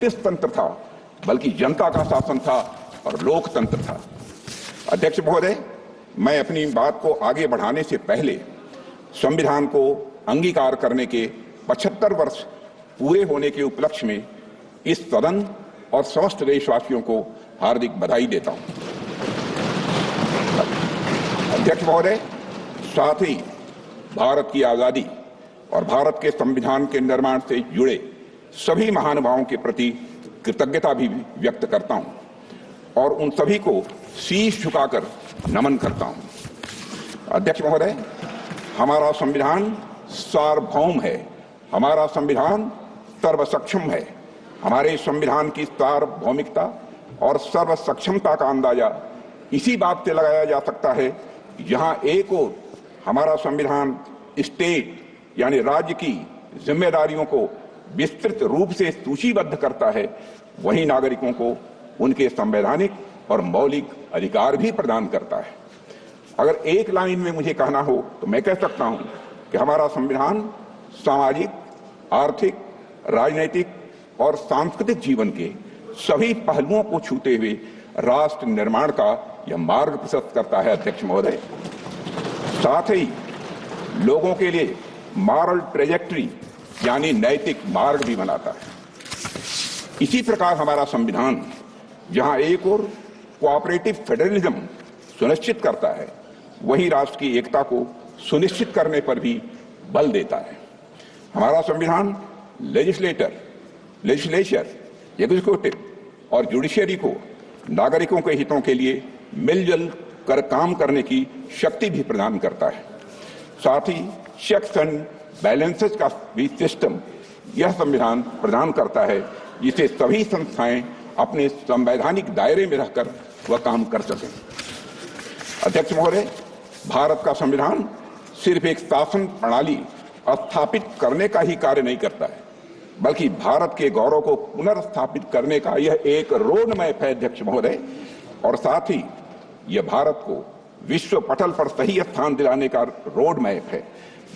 किस तंत्र था, बल्कि जनता का शासन था और लोकतंत्र था। अध्यक्ष महोदय, मैं अपनी बात को आगे बढ़ाने से पहले संविधान को अंगीकार करने के 75 वर्ष पूरे होने के उपलक्ष्य में इस सदन और समस्त देशवासियों को हार्दिक बधाई देता हूं। अध्यक्ष महोदय, साथ ही भारत की आजादी और भारत के संविधान के निर्माण से जुड़े सभी महानुभावों के प्रति कृतज्ञता भी व्यक्त करता हूं और उन सभी को शीश झुकाकर नमन करता हूं। अध्यक्ष महोदय, हमारा संविधान सार्वभौम है, हमारा संविधान सर्वसक्षम है। हमारे संविधान की सार्वभौमिकता और सर्वसक्षमता का अंदाजा इसी बात से लगाया जा सकता है, जहां एक ओर हमारा संविधान स्टेट यानी राज्य की जिम्मेदारियों को विस्तृत रूप से सूचीबद्ध करता है, वहीं नागरिकों को उनके संवैधानिक और मौलिक अधिकार भी प्रदान करता है। अगर एक लाइन में मुझे कहना हो तो मैं कह सकता हूं कि हमारा संविधान सामाजिक, आर्थिक, राजनीतिक और सांस्कृतिक जीवन के सभी पहलुओं को छूते हुए राष्ट्र निर्माण का यह मार्ग प्रशस्त करता है। अध्यक्ष महोदय, साथ ही लोगों के लिए मॉरल ट्रेजेक्ट्री यानी नैतिक मार्ग भी बनाता है। इसी प्रकार हमारा संविधान जहां एक ओर कोऑपरेटिव फेडरलिज्म सुनिश्चित करता है, वहीं राष्ट्र की एकता को सुनिश्चित करने पर भी बल देता है। हमारा संविधान लेजिस्लेचर, एग्जीक्यूटिव और जुडिशियरी को नागरिकों के हितों के लिए मिलजुल कर काम करने की शक्ति भी प्रदान करता है। साथ ही चेक्स एंड बैलेंसेस का भी सिस्टम यह संविधान प्रदान करता है, जिसे सभी संस्थाएं अपने संवैधानिक दायरे में रहकर वह काम कर सकें। अध्यक्ष महोदय, भारत का संविधान सिर्फ एक शासन प्रणाली स्थापित करने का ही कार्य नहीं करता है, बल्कि भारत के गौरव को पुनर्स्थापित करने का यह एक रोड मैप है। अध्यक्ष महोदय, और साथ ही यह भारत को विश्व पटल पर सही स्थान दिलाने का रोड मैप है।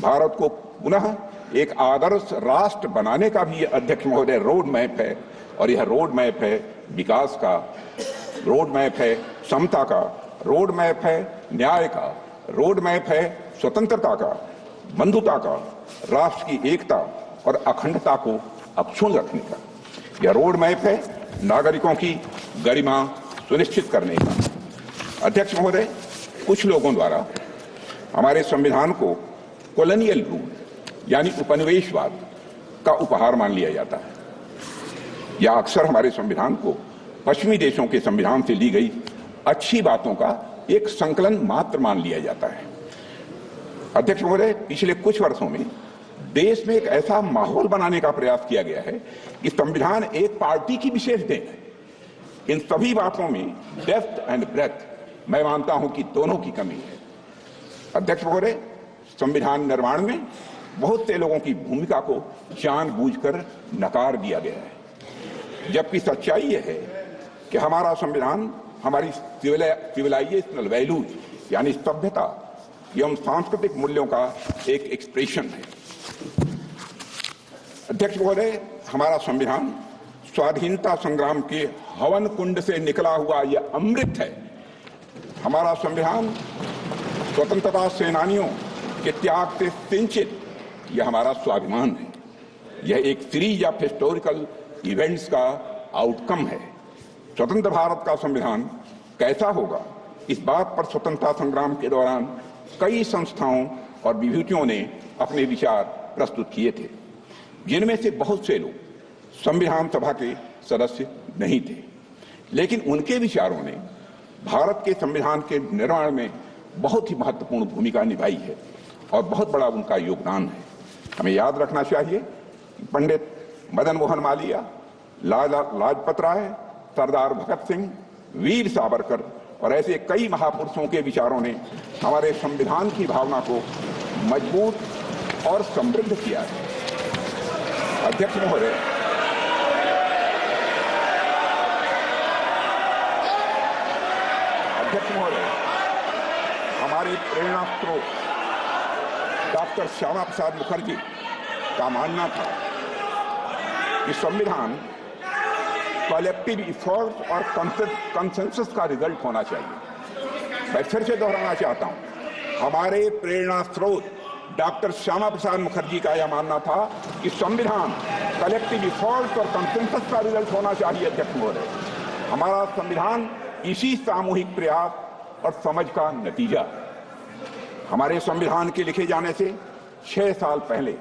भारत को पुनः एक आदर्श राष्ट्र बनाने का भी अध्यक्ष महोदय रोड मैप है, और यह रोड मैप है विकास का, रोड मैप है समता का, रोड मैप है न्याय का, रोड मैप है स्वतंत्रता का, बंधुता का, राष्ट्र की एकता और अखंडता को अक्षुण्ण रखने का। यह रोड मैप है नागरिकों की गरिमा सुनिश्चित करने का। अध्यक्ष महोदय, कुछ लोगों द्वारा हमारे संविधान को कॉलोनियल रूल यानी उपनिवेशवाद का उपहार मान लिया जाता है, या अक्सर हमारे संविधान को पश्चिमी देशों के संविधान से ली गई अच्छी बातों का एक संकलन मात्र मान लिया जाता है। अध्यक्ष महोदय, पिछले कुछ वर्षों में देश में एक ऐसा माहौल बनाने का प्रयास किया गया है कि संविधान एक पार्टी की विशेष देन है। इन सभी बातों में डेप्थ एंड ब्रेथ मैं मानता हूं कि दोनों की कमी है। अध्यक्ष महोदय, संविधान निर्माण में बहुत से लोगों की भूमिका को जानबूझकर नकार दिया गया है, जबकि सच्चाई यह है कि हमारा संविधान हमारी सिविलाइजेशनल वैल्यूज यानी सभ्यता एवं सांस्कृतिक मूल्यों का एक एक्सप्रेशन है। अध्यक्ष महोदय, हमारा संविधान स्वाधीनता संग्राम के हवन कुंड से निकला हुआ यह अमृत है। हमारा संविधान स्वतंत्रता सेनानियों के त्याग से सिंचित यह हमारा स्वाभिमान है। यह एक सीरीज ऑफ हिस्टोरिकल इवेंट्स का आउटकम है। स्वतंत्र भारत का संविधान कैसा होगा, इस बात पर स्वतंत्रता संग्राम के दौरान कई संस्थाओं और विभूतियों ने अपने विचार प्रस्तुत किए थे, जिनमें से बहुत से लोग संविधान सभा के सदस्य नहीं थे, लेकिन उनके विचारों ने भारत के संविधान के निर्माण में बहुत ही महत्वपूर्ण भूमिका निभाई है और बहुत बड़ा उनका योगदान है। हमें याद रखना चाहिए कि पंडित मदन मोहन मालवीय, लाला लाजपत राय, सरदार भगत सिंह, वीर सावरकर और ऐसे कई महापुरुषों के विचारों ने हमारे संविधान की भावना को मजबूत और समृद्ध किया है। अध्यक्ष महोदय, हमारे प्रेरणा स्रोत डॉक्टर श्यामा प्रसाद मुखर्जी का मानना था कि संविधान कलेक्टिव इफोर्ट और कंसेंसस का रिजल्ट होना चाहिए। मैं फिर से दोहराना चाहता हूं, हमारे प्रेरणा स्रोत डॉक्टर श्यामा प्रसाद मुखर्जी का यह मानना था कि संविधान कलेक्टिव इफोर्ट और कंसेंसस का रिजल्ट होना चाहिए। अध्यक्ष महोदय, हमारा संविधान इसी सामूहिक प्रयास और समझ का नतीजा। हमारे संविधान के लिखे जाने से 6 साल पहले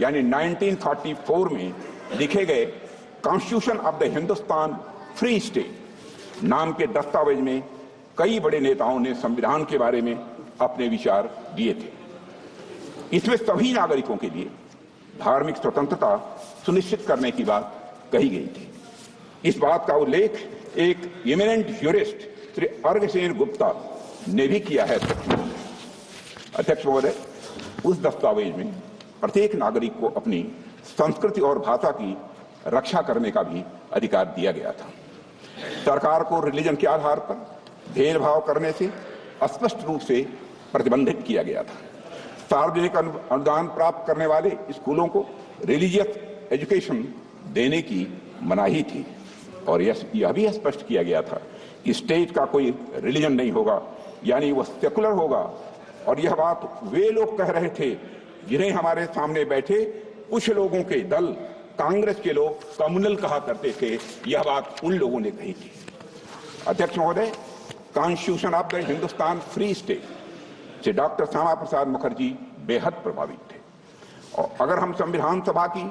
यानी 1944 में लिखे गए constitution of the Hindustan free state नाम के दस्तावेज में कई बड़े नेताओं ने संविधान के बारे में अपने विचार दिए थे। इसमें सभी नागरिकों के लिए धार्मिक स्वतंत्रता सुनिश्चित करने की बात कही गई थी। इस बात का उल्लेख एक इमिनेंट ज्यूरिस्ट श्री अर्घसेन गुप्ता ने भी किया है। अध्यक्ष महोदय, उस दस्तावेज में प्रत्येक नागरिक को अपनी संस्कृति और भाषा की रक्षा करने का भी अधिकार दिया गया था। सरकार को रिलीजन के आधार पर भेदभाव करने से स्पष्ट रूप से प्रतिबंधित किया गया था। सार्वजनिक अनुदान प्राप्त करने वाले स्कूलों को रिलीजियस एजुकेशन देने की मनाही थी और यह भी स्पष्ट किया गया था कि स्टेट का कोई रिलीजन नहीं होगा, यानी वह सेकुलर होगा। और यह बात वे लोग कह रहे थे जिन्हें हमारे सामने बैठे कुछ लोगों के दल कांग्रेस के लोग कम्युनल कहा करते थे। यह बात उन लोगों ने कही थी। अध्यक्ष महोदय, constitution of the Hindustan free state से डॉक्टर श्यामा प्रसाद मुखर्जी बेहद प्रभावित थे। और अगर हम संविधान सभा की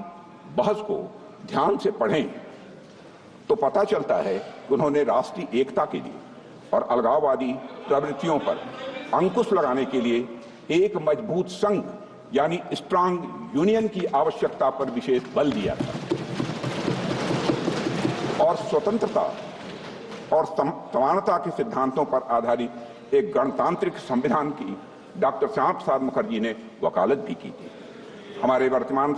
बहस को ध्यान से पढ़ें तो पता चलता है कि उन्होंने राष्ट्रीय एकता के लिए और अलगाववादी प्रवृत्तियों पर अंकुश लगाने के लिए एक मजबूत संघ यानी स्ट्रांग यूनियन की आवश्यकता पर विशेष बल दिया था और स्वतंत्रता और समानता के सिद्धांतों पर आधारित एक गणतांत्रिक संविधान की डॉक्टर श्यामा प्रसाद मुखर्जी ने वकालत भी की थी। हमारे वर्तमान